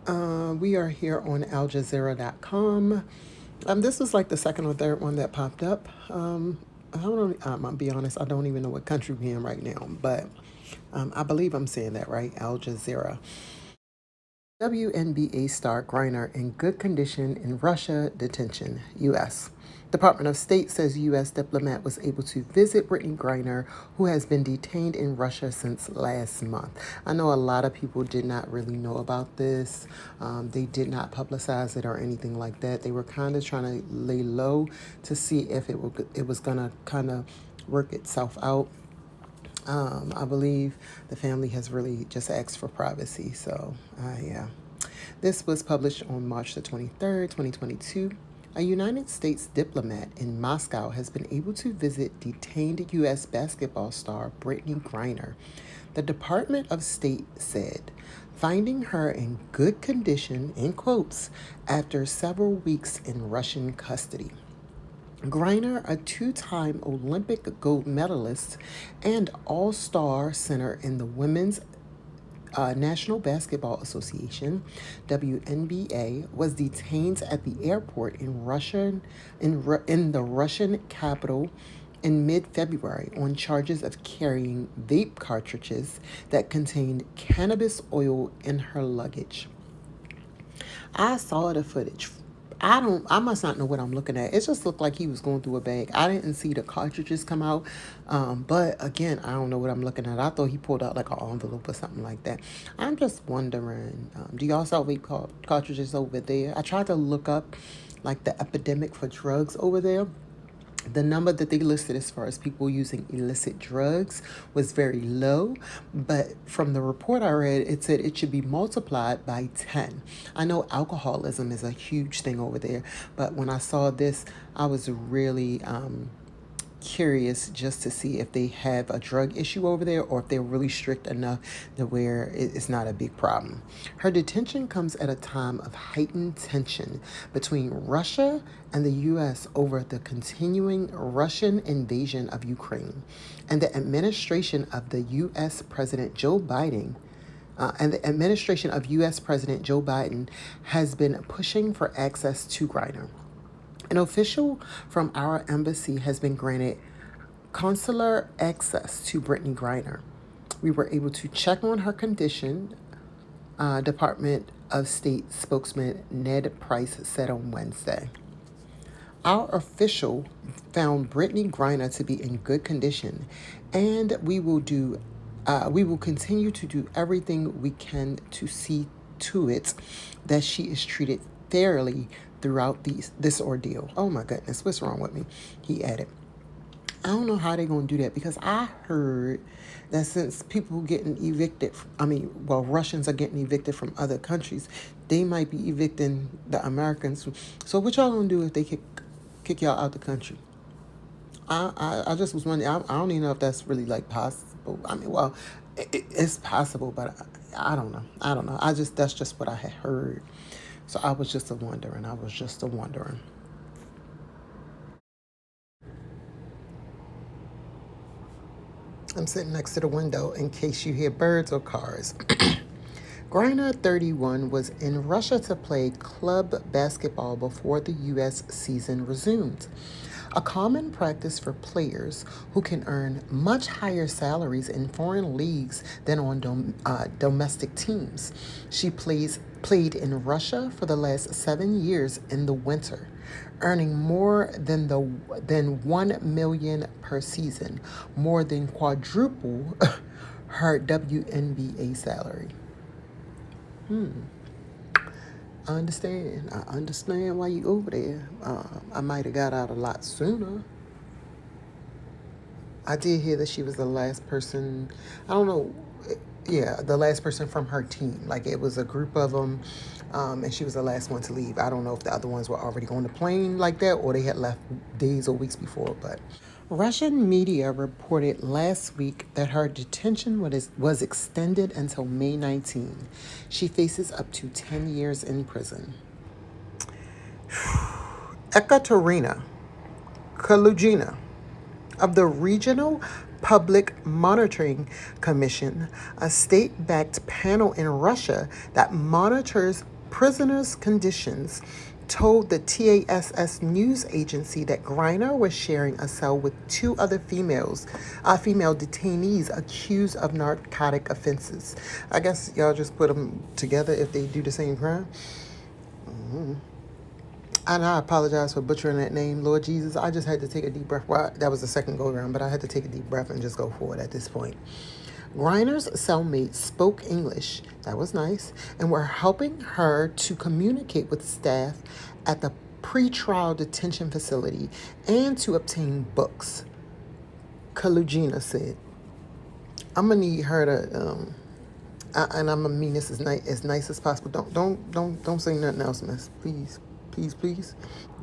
We are here on aljazeera.com. This was like the second or third one that popped up. I'm gonna be honest, I don't even know what country we're in right now, but I believe I'm saying that right, Al Jazeera. WNBA star Griner in good condition in Russia detention, U.S. Department of State says U.S. diplomat was able to visit Brittney Griner, who has been detained in Russia since last month. I know a lot of people did not really know about this. They did not publicize it or anything like that. They were kind of trying to lay low to see if it was going to kind of work itself out. I believe the family has really just asked for privacy. So, yeah. This was published on March the 23rd, 2022. A United States diplomat in Moscow has been able to visit detained U.S. basketball star Brittney Griner. The Department of State said, finding her in good condition, in quotes, after several weeks in Russian custody. Griner, a two-time Olympic gold medalist and all-star center in the Women's National Basketball Association, WNBA, was detained at the airport in the Russian capital in mid-February on charges of carrying vape cartridges that contained cannabis oil in her luggage. I saw the footage. I must not know what I'm looking at. It just looked like he was going through a bag. I didn't see the cartridges come out. But again, I don't know what I'm looking at. I thought he pulled out like an envelope or something like that. I'm just wondering, do y'all sell vape cartridges over there? I tried to look up like the epidemic for drugs over there. The number that they listed as far as people using illicit drugs was very low, but from the report I read, it said it should be multiplied by 10. I know alcoholism is a huge thing over there, but when I saw this, I was really curious just to see if they have a drug issue over there or if they're really strict enough to where it's not a big problem. Her detention comes at a time of heightened tension between Russia and the U.S. over the continuing Russian invasion of Ukraine and the administration of the U.S. President Joe Biden. Has been pushing for access to Griner. An official from our embassy has been granted consular access to Brittney Griner. We were able to check on her condition, Department of State spokesman Ned Price said on Wednesday. Our official found Brittney Griner to be in good condition, and we will continue to do everything we can to see to it that she is treated fairly throughout this ordeal. Oh my goodness, what's wrong with me? He added. I don't know how they're going to do that because I heard that since people getting evicted, Russians are getting evicted from other countries, they might be evicting the Americans. So what y'all going to do if they kick y'all out the country? I just was wondering, I don't even know if that's really like possible. It's possible, but I don't know. That's just what I had heard. So I was just wondering. I'm sitting next to the window in case you hear birds or cars. Griner, 31, was in Russia to play club basketball before the U.S. season resumed. A common practice for players who can earn much higher salaries in foreign leagues than on domestic teams. She played in Russia for the last 7 years in the winter, earning more than $1 million per season, more than quadruple her WNBA salary. I understand why you over there. I might have got out a lot sooner. I did hear that she was the last person. I don't know. Yeah, the last person from her team. Like it was a group of them, and she was the last one to leave. I don't know if the other ones were already on the plane like that or they had left days or weeks before. But Russian media reported last week that her detention was extended until May 19. She faces up to 10 years in prison. Ekaterina Kalugina of the Regional Public Monitoring Commission, a state-backed panel in Russia that monitors Prisoners' conditions told the TASS news agency that Griner was sharing a cell with two other female detainees accused of narcotic offenses. I guess y'all just put them together if they do the same crime. And I apologize for butchering that name, Lord Jesus. I just had to take a deep breath. Well, that was the second go around, but I had to take a deep breath and just go forward at this point. Griner's cellmates spoke English, that was nice, and were helping her to communicate with staff at the pretrial detention facility and to obtain books. Kalugina said, "I'm gonna need her to, and I'm gonna mean this as nice as possible. Don't say nothing else, miss. Please, please, please."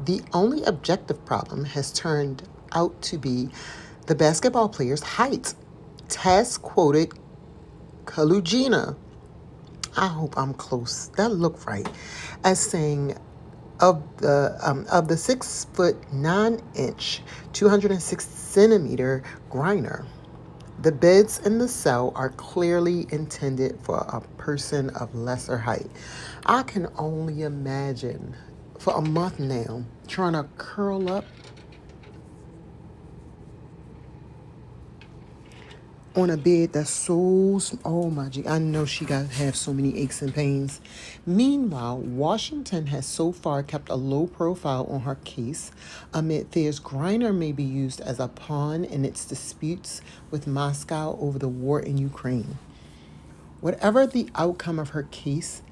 The only objective problem has turned out to be the basketball player's height. Tess quoted Kalugina, I hope I'm close, that looked right, as saying of the 6'9", 206 centimeter Griner, the beds in the cell are clearly intended for a person of lesser height. I can only imagine for a month now trying to curl up on a bed that's so, oh my G, I know she got to have so many aches and pains. Meanwhile, Washington has so far kept a low profile on her case amid fears Griner may be used as a pawn in its disputes with Moscow over the war in Ukraine. Whatever the outcome of her case,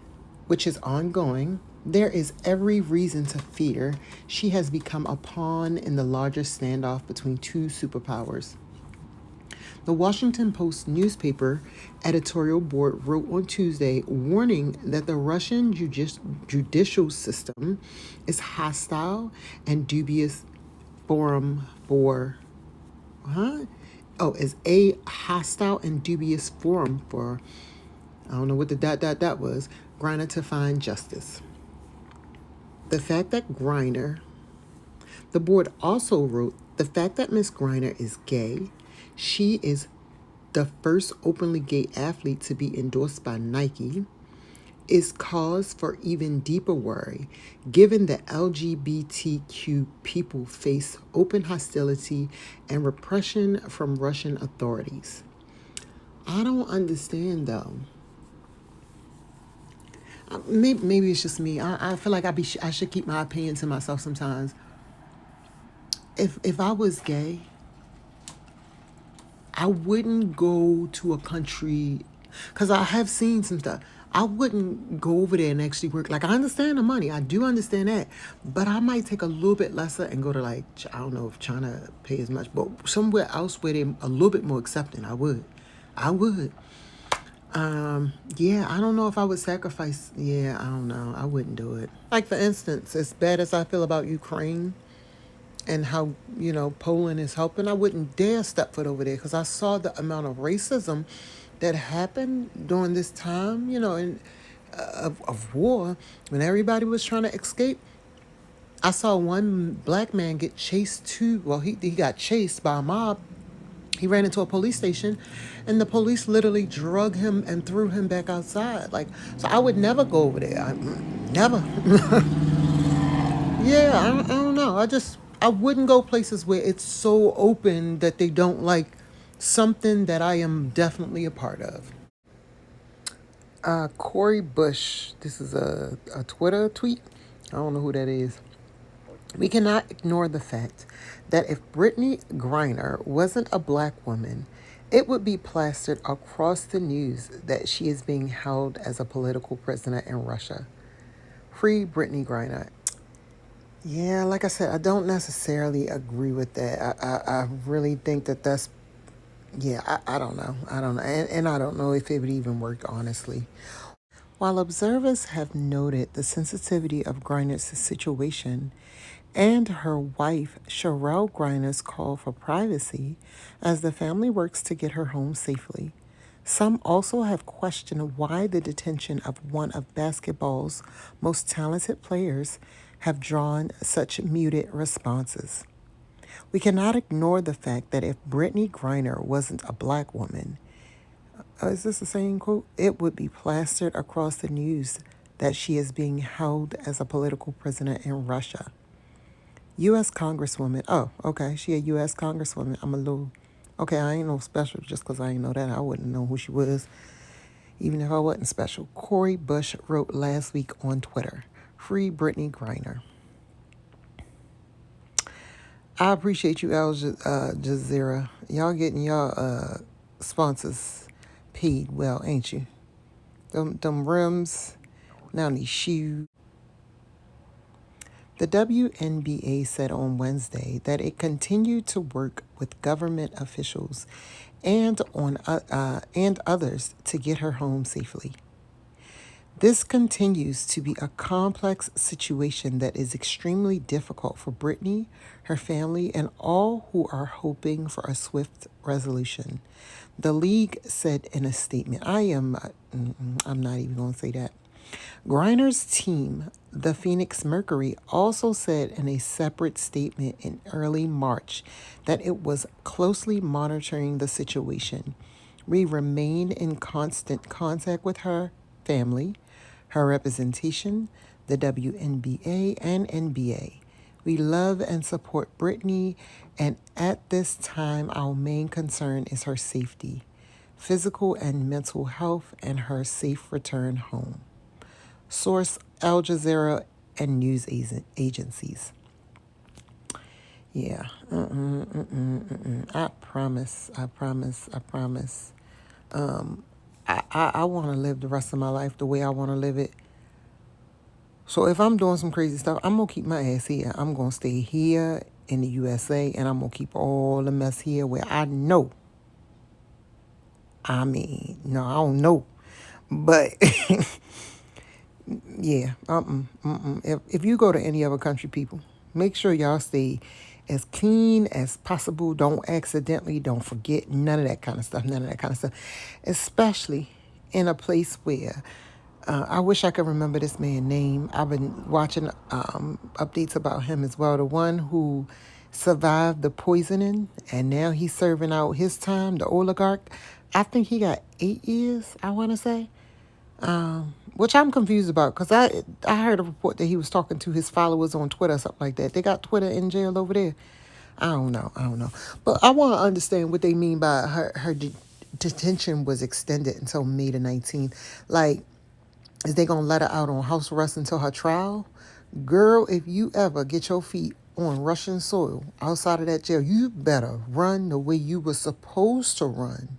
which is ongoing, there is every reason to fear she has become a pawn in the larger standoff between two superpowers. The Washington Post newspaper editorial board wrote on Tuesday warning that the Russian judicial system is hostile and dubious forum for, is a hostile and dubious forum for, I don't know what the dot was, Griner to find justice. The fact that Griner, the board also wrote, the fact that Miss Griner is gay, she is the first openly gay athlete to be endorsed by Nike, is cause for even deeper worry, given that LGBTQ people face open hostility and repression from Russian authorities. I don't understand, though. Maybe it's just me. I feel like I should keep my opinion to myself sometimes. If I was gay, I wouldn't go to a country, because I have seen some stuff. I wouldn't go over there and actually work. Like, I understand the money. I do understand that. But I might take a little bit lesser and go to, like, I don't know if China pay as much, but somewhere else where they're a little bit more accepting. I would. Yeah, I don't know if I would sacrifice. Yeah, I don't know. I wouldn't do it. Like, for instance, as bad as I feel about Ukraine and how, Poland is helping, I wouldn't dare step foot over there because I saw the amount of racism that happened during this time, of war, when everybody was trying to escape. I saw one black man get chased too. Well, he got chased by a mob. He ran into a police station, and the police literally drug him and threw him back outside. Like, so I would never go over there. Never. Yeah, I don't know. I wouldn't go places where it's so open that they don't like something that I am definitely a part of. Corey Bush, this is a Twitter tweet. I don't know who that is. We cannot ignore the fact that if Brittney Griner wasn't a black woman, it would be plastered across the news that she is being held as a political prisoner in Russia. Free Brittney Griner. Yeah, like I said, I don't necessarily agree with that. I really think that's, yeah, I don't know. And I don't know if it would even work, honestly. While observers have noted the sensitivity of Griner's situation and her wife, Sherelle Griner's call for privacy as the family works to get her home safely, some also have questioned why the detention of one of basketball's most talented players have drawn such muted responses. We cannot ignore the fact that if Brittney Griner wasn't a black woman, is this the same quote? It would be plastered across the news that she is being held as a political prisoner in Russia. U.S. Congresswoman. Oh, okay. She a U.S. Congresswoman. I'm a little. Okay, I ain't no special just because I ain't know that. I wouldn't know who she was, even if I wasn't special. Cori Bush wrote last week on Twitter, "Free Brittney Griner." I appreciate you, Al Jazeera. Y'all getting y'all sponsors paid well, ain't you? Them rims, now these shoes. The WNBA said on Wednesday that it continued to work with government officials and others to get her home safely. This continues to be a complex situation that is extremely difficult for Brittney, her family, and all who are hoping for a swift resolution. The league said in a statement, I'm not even going to say that. Griner's team, the Phoenix Mercury, also said in a separate statement in early March that it was closely monitoring the situation. We remain in constant contact with her family, her representation, the WNBA and NBA. We love and support Brittney, and at this time, our main concern is her safety, physical and mental health, and her safe return home. Source: Al Jazeera and news agencies. Yeah. I promise. I want to live the rest of my life the way I want to live it. So if I'm doing some crazy stuff, I'm going to keep my ass here. I'm going to stay here in the USA, and I'm going to keep all the mess here where I know. No, I don't know. But yeah, If you go to any other country, people, make sure y'all stay as clean as possible. Don't forget none of that kind of stuff. Especially in a place where I wish I could remember this man's name. I've been watching updates about him as well. The one who survived the poisoning and now he's serving out his time, the oligarch. I think he got 8 years, I want to say. Which I'm confused about because I heard a report that he was talking to his followers on Twitter or something like that. They got Twitter in jail over there. I don't know. But I want to understand what they mean by her detention was extended until May the 19th. Like, is they going to let her out on house arrest until her trial? Girl, if you ever get your feet on Russian soil outside of that jail, you better run the way you were supposed to run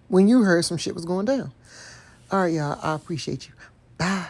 when you heard some shit was going down. All right, y'all. I appreciate you. Bye.